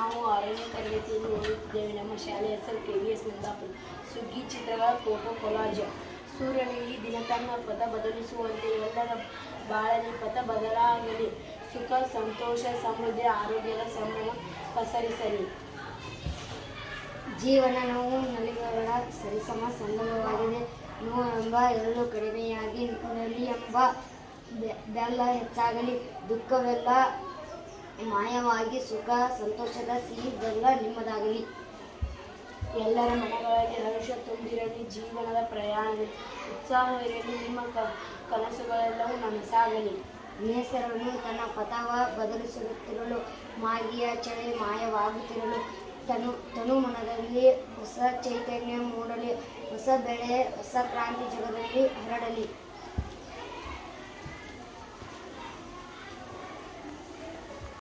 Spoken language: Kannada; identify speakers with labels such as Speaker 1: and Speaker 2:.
Speaker 1: ನಾವು 6ನೇ ತರಗತಿಯಲ್ಲಿ ಓದುತ್ತಿದ್ದೇವೆ. ನಮ್ಮ ಶಾಲೆಯ ಹೆಸರು KVS ನಂದಾಪುರ. ಸುಗ್ಗಿ ಚಿತ್ರಗಳ ಫೋಟೋ ಕೊಲಾಜ್. ಸೂರ್ಯನು ಈ ದಿನ ತನ್ನ ಪಥ ಬದಲಿಸುವಂತೆ ಎಲ್ಲರ ಬಾಳಲ್ಲಿ ಪಥ ಬದಲಾಗಲಿ. ಸುಖ, ಸಂತೋಷ, ಸಮೃದ್ಧಿ, ಆರೋಗ್ಯದ ಸಂಭ್ರಮ ಪಸರಿಸಲಿ.
Speaker 2: ಜೀವನ ನೋವು ನಲಿವುಗಳ ಸರಿಸಮ ಸಂಬಂಧವಾಗಿದೆ. ನೋವೆಂಬ ಎರಳು ಕಡಿಮೆಯಾಗಿ ನಲಿ ಎಂಬ ಬೆಲ್ಲ ಹೆಚ್ಚಾಗಲಿ. ದುಃಖವೆಲ್ಲ ಮಾಯವಾಗಿ ಸುಖ ಸಂತೋಷದ ಸಿಹಿ ಬೆಲ್ಲ ನಿಮ್ಮದಾಗಲಿ.
Speaker 1: ಎಲ್ಲರ ಮನಗಳಲ್ಲಿ ಹರ್ಷ ತುಂಬಿರಲಿ. ಜೀವನದ ಪ್ರಯಾಣದಲ್ಲಿ ಉತ್ಸಾಹವಿರಲಿ. ನಿಮ್ಮ ಕನಸುಗಳೆಲ್ಲವೂ ನನಸಾಗಲಿ.
Speaker 2: ನೇಸರನು ತನ್ನ ಪಥವ ಬದಲಿಸುತ್ತಿರಲು, ಮಾಗಿಯ ಚಳಿ ಮಾಯವಾಗುತ್ತಿರಲು, ತನುಮನದಲ್ಲಿ ಹೊಸ ಚೈತನ್ಯ ಮೂಡಲಿ. ಹೊಸ ಬೆಳೆ ಹೊಸ ಕ್ರಾಂತಿ ಜಗದಲ್ಲಿ ಹರಡಲಿ.